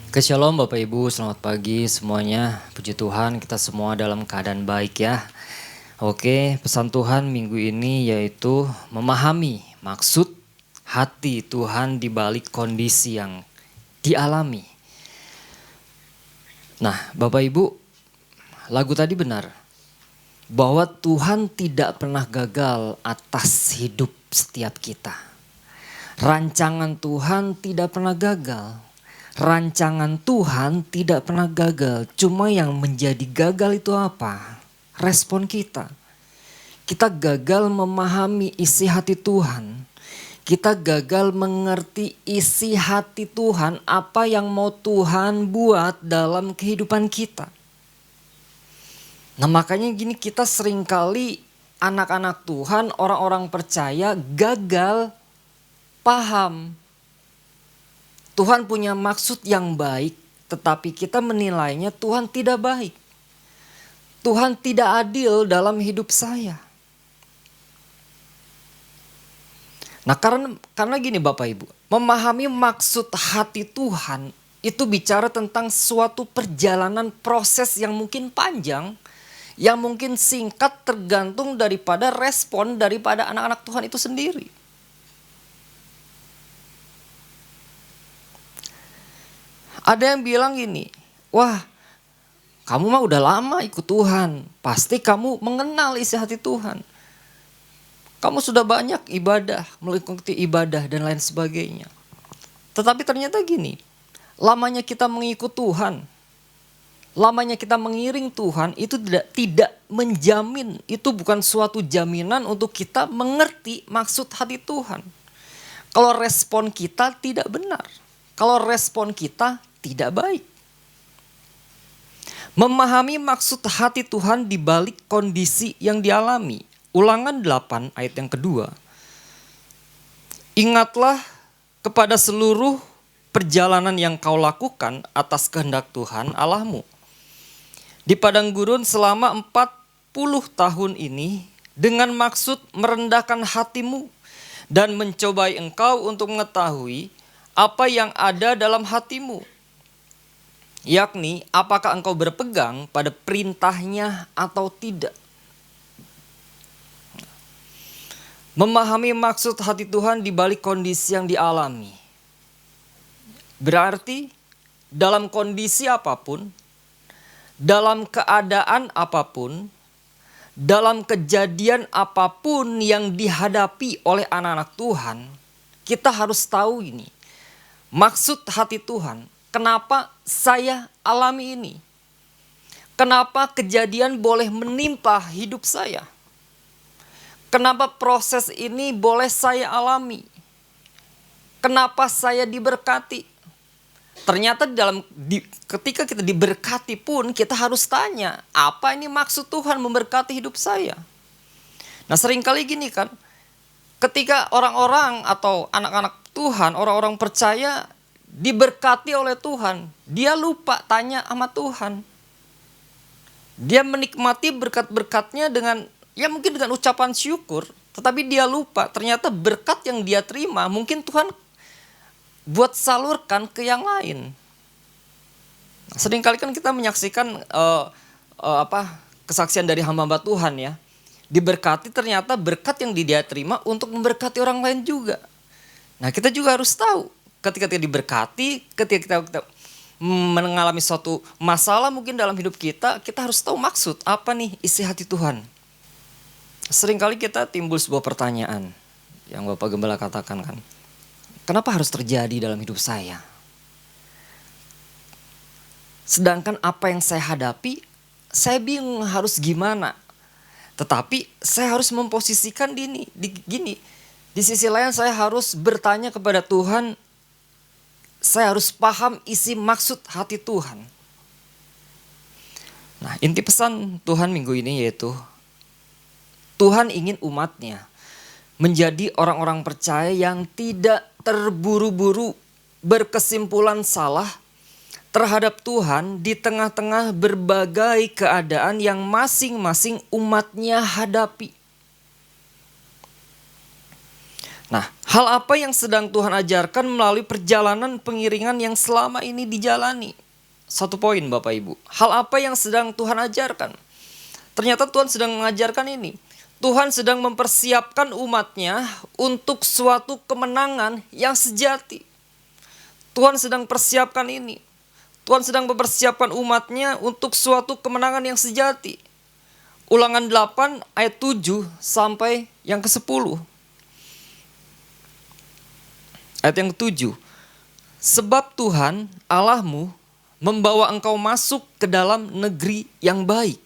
Shalom Bapak Ibu, selamat pagi semuanya. Puji Tuhan kita semua dalam keadaan baik ya. Oke, pesan Tuhan minggu ini yaitu memahami maksud hati Tuhan di balik kondisi yang dialami. Nah, Bapak Ibu, lagu tadi benar. Bahwa Tuhan tidak pernah gagal atas hidup setiap kita. Rancangan Tuhan tidak pernah gagal. Rancangan Tuhan tidak pernah gagal. Cuma yang menjadi gagal itu apa? Respon kita. Kita gagal memahami isi hati Tuhan. Kita gagal mengerti isi hati Tuhan. Apa yang mau Tuhan buat dalam kehidupan kita. Nah makanya gini, kita seringkali anak-anak Tuhan, orang-orang percaya gagal paham. Tuhan punya maksud yang baik, tetapi kita menilainya Tuhan tidak baik. Tuhan tidak adil dalam hidup saya. Nah karena gini Bapak Ibu, memahami maksud hati Tuhan itu bicara tentang suatu perjalanan proses yang mungkin panjang, yang mungkin singkat tergantung daripada respon daripada anak-anak Tuhan itu sendiri. Ada yang bilang gini, wah kamu mah udah lama ikut Tuhan, pasti kamu mengenal isi hati Tuhan. Kamu sudah banyak ibadah, mengikuti ibadah dan lain sebagainya. Tetapi ternyata gini, lamanya kita mengikut Tuhan, lamanya kita mengiring Tuhan itu tidak menjamin, itu bukan suatu jaminan untuk kita mengerti maksud hati Tuhan. Kalau respon kita tidak benar, kalau respon kita tidak baik. Memahami maksud hati Tuhan di balik kondisi yang dialami. Ulangan 8 ayat yang kedua. Ingatlah kepada seluruh perjalanan yang kau lakukan atas kehendak Tuhan Allahmu. Di padang gurun selama 40 tahun ini dengan maksud merendahkan hatimu dan mencobai engkau untuk mengetahui apa yang ada dalam hatimu. Yakni apakah engkau berpegang pada perintahnya atau tidak. Memahami maksud hati Tuhan di balik kondisi yang dialami. Berarti dalam kondisi apapun, dalam keadaan apapun, dalam kejadian apapun yang dihadapi oleh anak-anak Tuhan, kita harus tahu ini. Maksud hati Tuhan. Kenapa saya alami ini? Kenapa kejadian boleh menimpa hidup saya? Kenapa proses ini boleh saya alami? Kenapa saya diberkati? Ternyata ketika kita diberkati pun kita harus tanya, apa ini maksud Tuhan memberkati hidup saya? Nah seringkali gini kan, ketika orang-orang atau anak-anak Tuhan, orang-orang percaya diberkati oleh Tuhan, dia lupa tanya sama Tuhan. Dia menikmati berkat-berkatnya dengan mungkin dengan ucapan syukur, tetapi dia lupa ternyata berkat yang dia terima mungkin Tuhan buat salurkan ke yang lain. Seringkali kan kita menyaksikan kesaksian dari hamba-hamba Tuhan ya. Diberkati ternyata berkat yang dia terima untuk memberkati orang lain juga. Nah kita juga harus tahu ketika kita diberkati, ketika kita mengalami suatu masalah mungkin dalam hidup kita, kita harus tahu maksud apa nih isi hati Tuhan. Seringkali kita timbul sebuah pertanyaan yang Bapak Gembala katakan kan. Kenapa harus terjadi dalam hidup saya? Sedangkan apa yang saya hadapi, saya bingung harus gimana. Tetapi saya harus memposisikan gini. Di sisi lain saya harus bertanya kepada Tuhan. Saya harus paham isi maksud hati Tuhan. Nah inti pesan Tuhan minggu ini yaitu Tuhan ingin umatnya menjadi orang-orang percaya yang tidak terburu-buru berkesimpulan salah terhadap Tuhan di tengah-tengah berbagai keadaan yang masing-masing umatnya hadapi. Nah, Hal apa yang sedang Tuhan ajarkan melalui perjalanan pengiringan yang selama ini dijalani? Satu poin Bapak Ibu. Hal apa yang sedang Tuhan ajarkan? Ternyata Tuhan sedang mengajarkan ini. Tuhan sedang mempersiapkan umatnya untuk suatu kemenangan yang sejati. Tuhan sedang persiapkan ini. Tuhan sedang mempersiapkan umatnya untuk suatu kemenangan yang sejati. Ulangan 8 ayat 7 sampai yang ke-10. Ayat yang ke-7. Sebab Tuhan Allahmu membawa engkau masuk ke dalam negeri yang baik.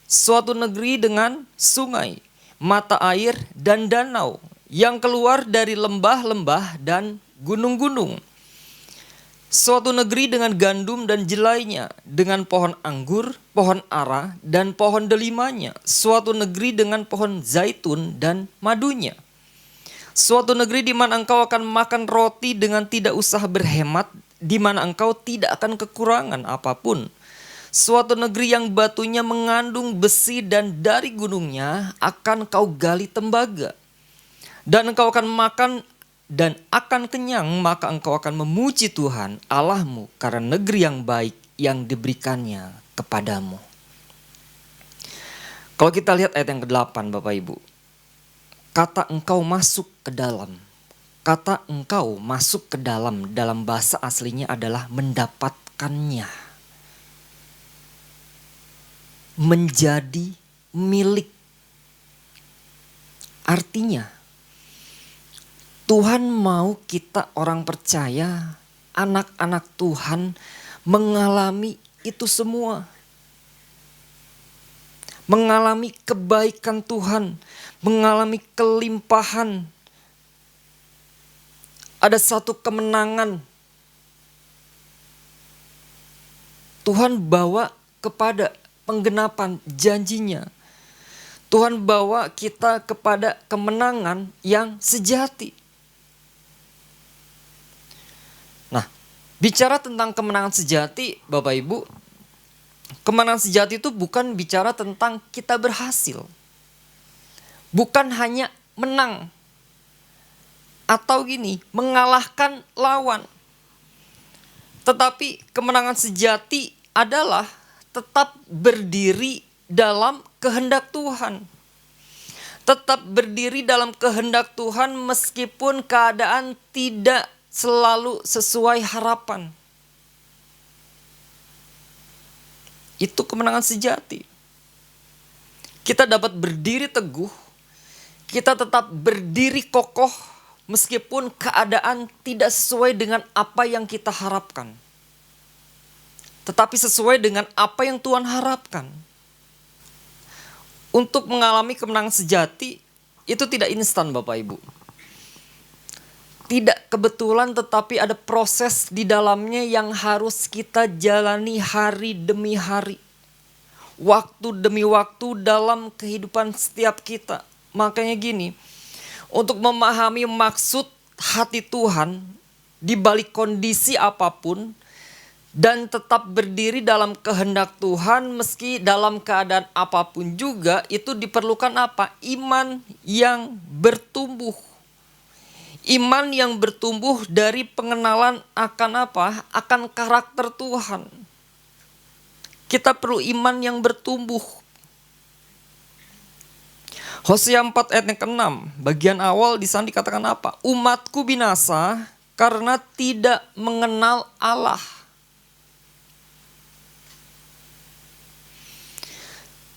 Suatu negeri dengan sungai, mata air dan danau yang keluar dari lembah-lembah dan gunung-gunung. Suatu negeri dengan gandum dan jelainya, dengan pohon anggur, pohon ara, dan pohon delimanya. Suatu negeri dengan pohon zaitun dan madunya. Suatu negeri di mana engkau akan makan roti dengan tidak usah berhemat, di mana engkau tidak akan kekurangan apapun. Suatu negeri yang batunya mengandung besi dan dari gunungnya akan kau gali tembaga. Dan engkau akan makan dan akan kenyang, maka engkau akan memuji Tuhan Allahmu karena negeri yang baik yang diberikannya kepadamu. Kalau kita lihat ayat yang ke-8 Bapak Ibu. Kata engkau masuk ke dalam. Kata engkau masuk ke dalam bahasa aslinya adalah mendapatkannya. Menjadi milik. Artinya Tuhan mau kita orang percaya, anak-anak Tuhan mengalami itu semua. Mengalami kebaikan Tuhan, mengalami kelimpahan. Ada satu kemenangan. Tuhan bawa kepada penggenapan janjinya. Tuhan bawa kita kepada kemenangan yang sejati. Nah, bicara tentang kemenangan sejati, Bapak Ibu, kemenangan sejati itu bukan bicara tentang kita berhasil. Bukan hanya menang. Atau gini, mengalahkan lawan. Tetapi kemenangan sejati adalah tetap berdiri dalam kehendak Tuhan. Tetap berdiri dalam kehendak Tuhan meskipun keadaan tidak selalu sesuai harapan. Itu kemenangan sejati. Kita dapat berdiri teguh, kita tetap berdiri kokoh meskipun keadaan tidak sesuai dengan apa yang kita harapkan. Tetapi sesuai dengan apa yang Tuhan harapkan. Untuk mengalami kemenangan sejati itu tidak instan Bapak Ibu. Tidak kebetulan tetapi ada proses di dalamnya yang harus kita jalani hari demi hari. Waktu demi waktu dalam kehidupan setiap kita. Makanya gini, untuk memahami maksud hati Tuhan di balik kondisi apapun, dan tetap berdiri dalam kehendak Tuhan meski dalam keadaan apapun juga, itu diperlukan apa? Iman yang bertumbuh. Iman yang bertumbuh dari pengenalan akan apa? Akan karakter Tuhan. Kita perlu iman yang bertumbuh. Hosea 4 ayat yang ke-6, bagian awal di sana dikatakan apa? Umatku binasa karena tidak mengenal Allah.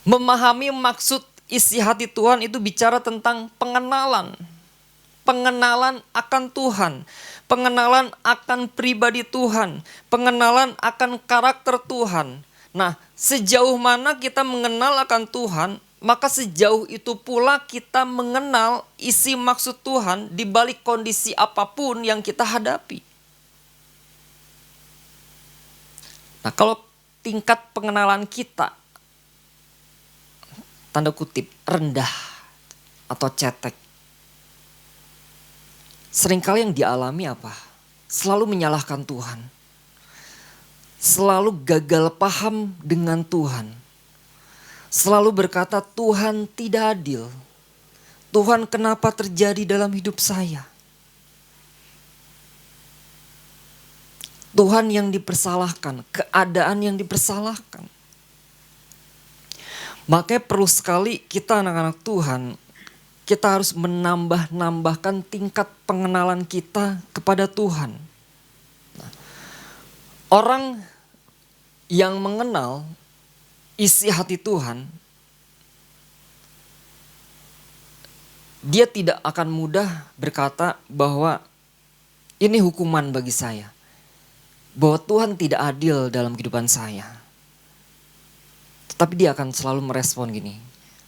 Memahami maksud isi hati Tuhan itu bicara tentang pengenalan. Pengenalan akan Tuhan. Pengenalan akan pribadi Tuhan. Pengenalan akan karakter Tuhan. Nah, sejauh mana kita mengenal akan Tuhan, maka sejauh itu pula kita mengenal isi maksud Tuhan di balik kondisi apapun yang kita hadapi. Nah, kalau tingkat pengenalan kita tanda kutip rendah atau cetek, seringkali yang dialami apa? Selalu menyalahkan Tuhan. Selalu gagal paham dengan Tuhan. Selalu berkata Tuhan tidak adil. Tuhan kenapa terjadi dalam hidup saya? Tuhan yang dipersalahkan, keadaan yang dipersalahkan. Makanya perlu sekali kita anak-anak Tuhan, kita harus menambahkan tingkat pengenalan kita kepada Tuhan. Orang yang mengenal isi hati Tuhan, dia tidak akan mudah berkata bahwa ini hukuman bagi saya, bahwa Tuhan tidak adil dalam kehidupan saya. Tetapi dia akan selalu merespon gini,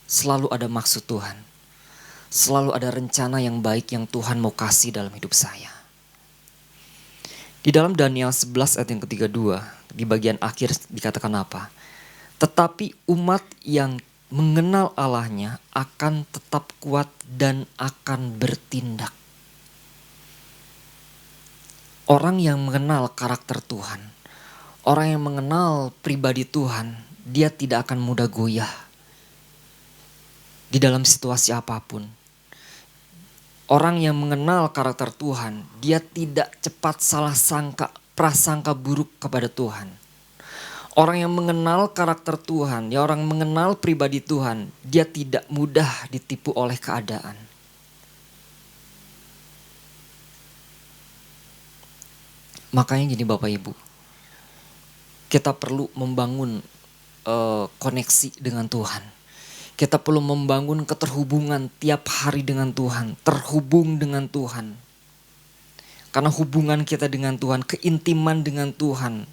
selalu ada maksud Tuhan. Selalu ada rencana yang baik yang Tuhan mau kasih dalam hidup saya. Di dalam Daniel 11 ayat yang ke-32, di bagian akhir dikatakan apa? Tetapi umat yang mengenal Allahnya akan tetap kuat dan akan bertindak. Orang yang mengenal karakter Tuhan, orang yang mengenal pribadi Tuhan, dia tidak akan mudah goyah di dalam situasi apapun. Orang yang mengenal karakter Tuhan, dia tidak cepat salah sangka, prasangka buruk kepada Tuhan. Orang yang mengenal karakter Tuhan, ya orang mengenal pribadi Tuhan, dia tidak mudah ditipu oleh keadaan. Makanya gini Bapak Ibu, kita perlu membangun koneksi dengan Tuhan. Kita perlu membangun keterhubungan tiap hari dengan Tuhan, terhubung dengan Tuhan. Karena hubungan kita dengan Tuhan, keintiman dengan Tuhan,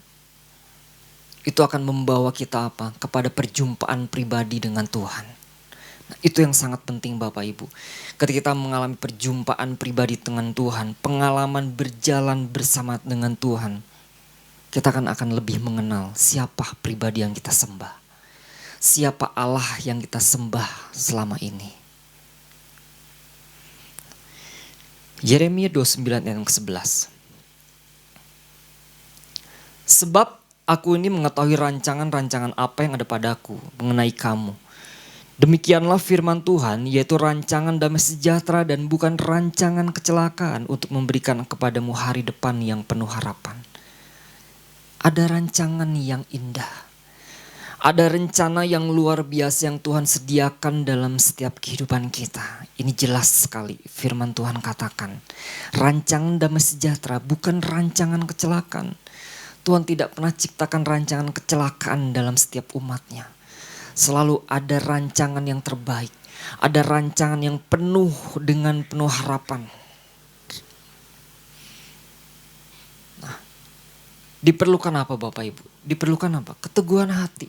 itu akan membawa kita apa? Kepada perjumpaan pribadi dengan Tuhan. Nah, itu yang sangat penting Bapak Ibu. Ketika kita mengalami perjumpaan pribadi dengan Tuhan, pengalaman berjalan bersama dengan Tuhan, kita akan lebih mengenal siapa pribadi yang kita sembah. Siapa Allah yang kita sembah selama ini. Yeremia 29 ayat yang ke-11. Sebab aku ini mengetahui rancangan-rancangan apa yang ada padaku mengenai kamu. Demikianlah firman Tuhan, yaitu rancangan damai sejahtera dan bukan rancangan kecelakaan untuk memberikan kepadamu hari depan yang penuh harapan. Ada rancangan yang indah. Ada rencana yang luar biasa yang Tuhan sediakan dalam setiap kehidupan kita. Ini jelas sekali firman Tuhan katakan. Rancangan damai sejahtera bukan rancangan kecelakaan. Tuhan tidak pernah ciptakan rancangan kecelakaan dalam setiap umatnya. Selalu ada rancangan yang terbaik. Ada rancangan yang penuh dengan penuh harapan. Nah, diperlukan apa Bapak Ibu? Diperlukan apa? Keteguhan hati.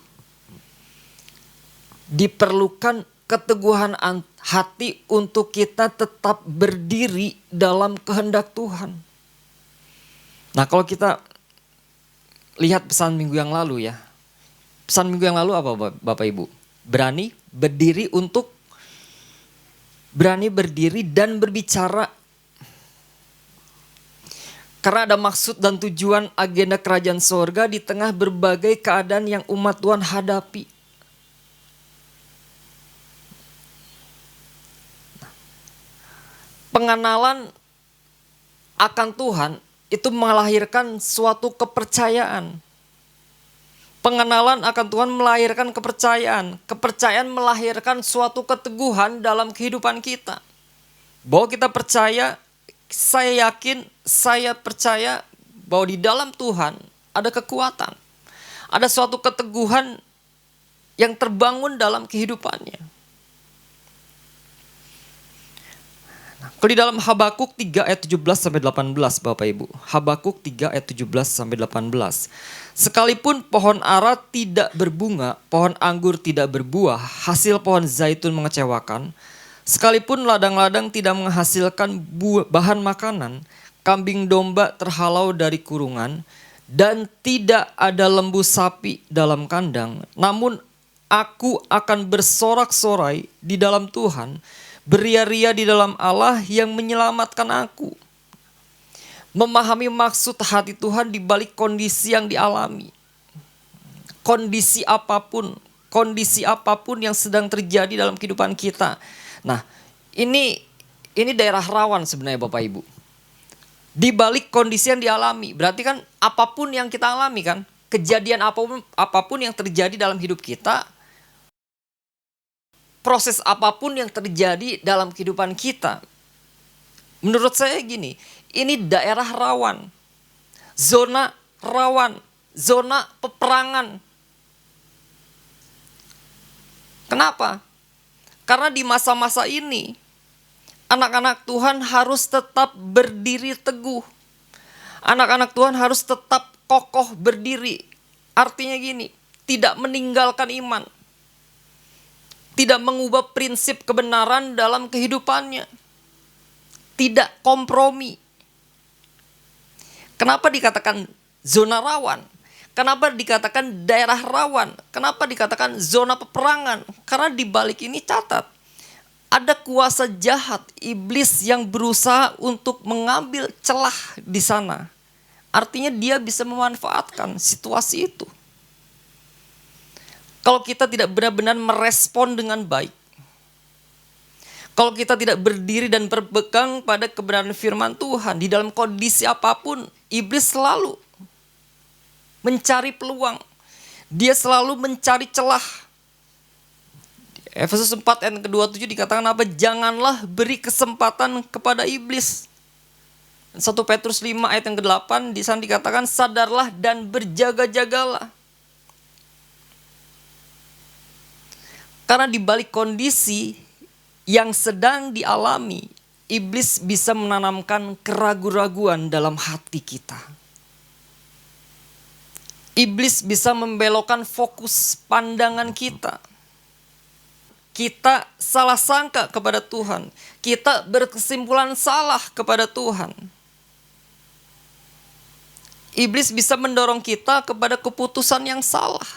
Diperlukan keteguhan hati untuk kita tetap berdiri dalam kehendak Tuhan. Nah, kalau kita lihat pesan minggu yang lalu ya. Pesan minggu yang lalu apa Bapak Ibu? Berani berdiri dan berbicara. Karena ada maksud dan tujuan agenda kerajaan sorga di tengah berbagai keadaan yang umat Tuhan hadapi. Pengenalan akan Tuhan itu melahirkan suatu kepercayaan. Pengenalan akan Tuhan melahirkan kepercayaan. Kepercayaan melahirkan suatu keteguhan dalam kehidupan kita. Bahwa kita percaya, saya yakin, saya percaya bahwa di dalam Tuhan ada kekuatan. Ada suatu keteguhan yang terbangun dalam kehidupannya. Kalau di dalam Habakuk 3 ayat 17-18 Bapak Ibu. Habakuk 3 ayat 17-18. Sekalipun pohon ara tidak berbunga, pohon anggur tidak berbuah, hasil pohon zaitun mengecewakan, sekalipun ladang-ladang tidak menghasilkan bahan makanan, kambing domba terhalau dari kurungan, dan tidak ada lembu sapi dalam kandang, namun aku akan bersorak-sorai di dalam Tuhan, beria-ria di dalam Allah yang menyelamatkan aku. Memahami maksud hati Tuhan di balik kondisi yang dialami. Kondisi apapun yang sedang terjadi dalam kehidupan kita. Nah, ini daerah rawan sebenarnya Bapak Ibu. Di balik kondisi yang dialami, berarti kan apapun yang kita alami kan, kejadian apapun yang terjadi dalam hidup kita, proses apapun yang terjadi dalam kehidupan kita, menurut saya gini, ini daerah rawan, zona rawan, zona peperangan. Kenapa? Karena di masa-masa ini, anak-anak Tuhan harus tetap berdiri teguh. Anak-anak Tuhan harus tetap kokoh berdiri. Artinya gini, tidak meninggalkan iman. Tidak mengubah prinsip kebenaran dalam kehidupannya. Tidak kompromi. Kenapa dikatakan zona rawan? Kenapa dikatakan daerah rawan? Kenapa dikatakan zona peperangan? Karena di balik ini catat, ada kuasa jahat, iblis yang berusaha untuk mengambil celah di sana. Artinya dia bisa memanfaatkan situasi itu. Kalau kita tidak benar-benar merespon dengan baik, kalau kita tidak berdiri dan berpegang pada kebenaran firman Tuhan, di dalam kondisi apapun, iblis selalu mencari peluang. Dia selalu mencari celah. Efesus 4 ayat ke-27 dikatakan apa? Janganlah beri kesempatan kepada iblis. 1 Petrus 5 ayat yang ke-8 di sana dikatakan sadarlah dan berjaga-jagalah. Karena di balik kondisi yang sedang dialami, iblis bisa menanamkan keraguan-raguan dalam hati kita. Iblis bisa membelokkan fokus pandangan kita. Kita salah sangka kepada Tuhan. Kita berkesimpulan salah kepada Tuhan. Iblis bisa mendorong kita kepada keputusan yang salah.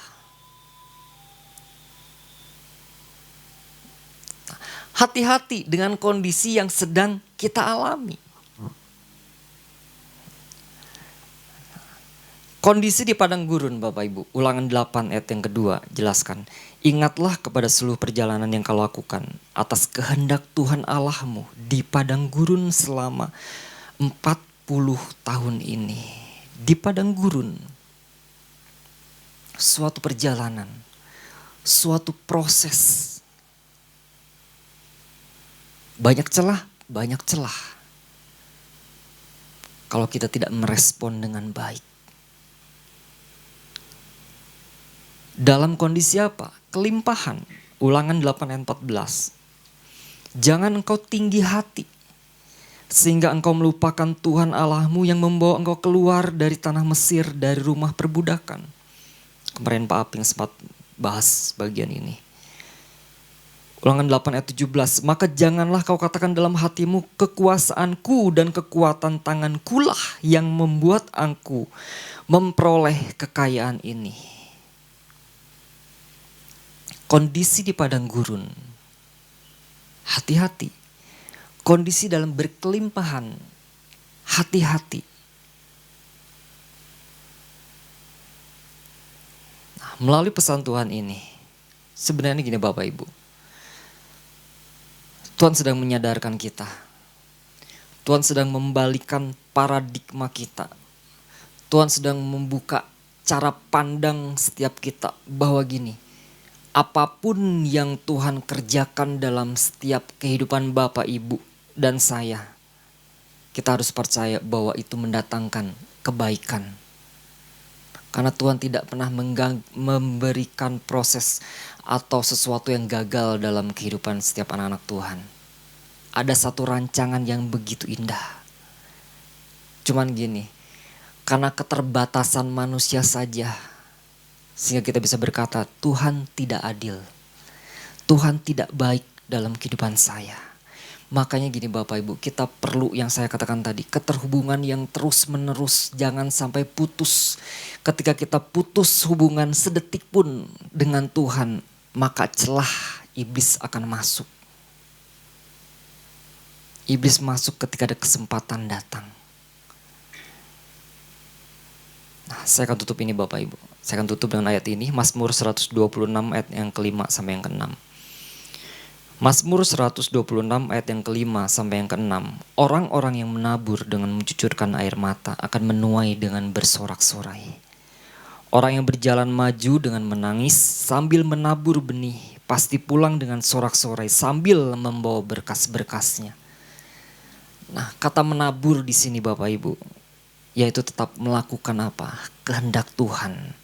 Hati-hati dengan kondisi yang sedang kita alami. Kondisi di padang gurun Bapak Ibu, Ulangan 8 ayat yang kedua jelaskan. Ingatlah kepada seluruh perjalanan yang kau lakukan atas kehendak Tuhan Allahmu di padang gurun selama 40 tahun ini. Di padang gurun, suatu perjalanan, suatu proses. Banyak celah, banyak celah. Kalau kita tidak merespon dengan baik. Dalam kondisi apa? Kelimpahan. Ulangan 8 ayat 14. Jangan engkau tinggi hati, sehingga engkau melupakan Tuhan Allahmu yang membawa engkau keluar dari tanah Mesir, dari rumah perbudakan. Kemarin Pak Aping sempat bahas bagian ini. Ulangan 8 ayat 17. Maka janganlah kau katakan dalam hatimu, kekuasaanku dan kekuatan tangankulah yang membuat aku memperoleh kekayaan ini. Kondisi di padang gurun, hati-hati. Kondisi dalam berkelimpahan, hati-hati. Nah, melalui pesan Tuhan ini, sebenarnya gini Bapak Ibu. Tuhan sedang menyadarkan kita. Tuhan sedang membalikan paradigma kita. Tuhan sedang membuka cara pandang setiap kita bahwa gini. Apapun yang Tuhan kerjakan dalam setiap kehidupan Bapak, Ibu, dan saya, kita harus percaya bahwa itu mendatangkan kebaikan. Karena Tuhan tidak pernah memberikan proses atau sesuatu yang gagal dalam kehidupan setiap anak-anak Tuhan. Ada satu rancangan yang begitu indah. Cuman gini, karena keterbatasan manusia saja, sehingga kita bisa berkata, Tuhan tidak adil. Tuhan tidak baik dalam kehidupan saya. Makanya gini Bapak Ibu, kita perlu yang saya katakan tadi, keterhubungan yang terus menerus, jangan sampai putus. Ketika kita putus hubungan sedetik pun dengan Tuhan, maka celah iblis akan masuk. Iblis masuk ketika ada kesempatan datang. Nah, saya akan tutup ini Bapak Ibu. Saya akan tutup dengan ayat ini, Mazmur 126 ayat yang kelima sampai yang keenam. Mazmur 126 ayat yang kelima sampai yang keenam. Orang-orang yang menabur dengan mencucurkan air mata akan menuai dengan bersorak-sorai. Orang yang berjalan maju dengan menangis sambil menabur benih pasti pulang dengan sorak-sorai sambil membawa berkas-berkasnya. Nah, kata menabur di sini Bapak Ibu, yaitu tetap melakukan apa? Kehendak Tuhan.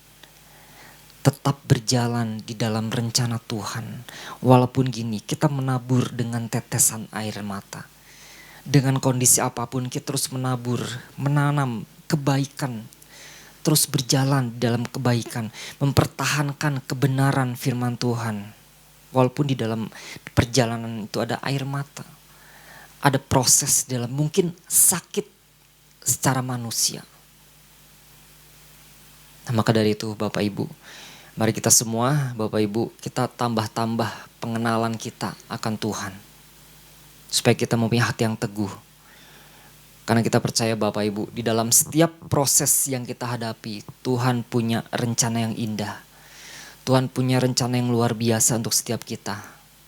Tetap berjalan di dalam rencana Tuhan. Walaupun gini, kita menabur dengan tetesan air mata. Dengan kondisi apapun kita terus menabur, menanam kebaikan. Terus berjalan dalam kebaikan, mempertahankan kebenaran firman Tuhan. Walaupun di dalam perjalanan itu ada air mata. Ada proses dalam mungkin sakit secara manusia. Nah, maka dari itu Bapak Ibu, mari kita semua Bapak Ibu, kita tambah-tambah pengenalan kita akan Tuhan. Supaya kita mempunyai hati yang teguh. Karena kita percaya Bapak Ibu, di dalam setiap proses yang kita hadapi, Tuhan punya rencana yang indah. Tuhan punya rencana yang luar biasa untuk setiap kita.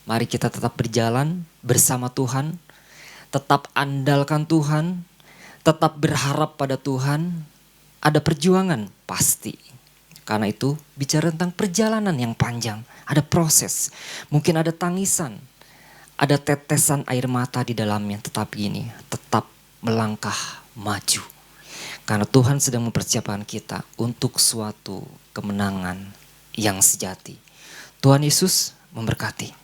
Mari kita tetap berjalan bersama Tuhan, tetap andalkan Tuhan, tetap berharap pada Tuhan. Ada perjuangan pasti. Karena itu bicara tentang perjalanan yang panjang, ada proses. Mungkin ada tangisan, ada tetesan air mata di dalamnya, tetapi ini tetap melangkah maju. Karena Tuhan sedang mempersiapkan kita untuk suatu kemenangan yang sejati. Tuhan Yesus memberkati.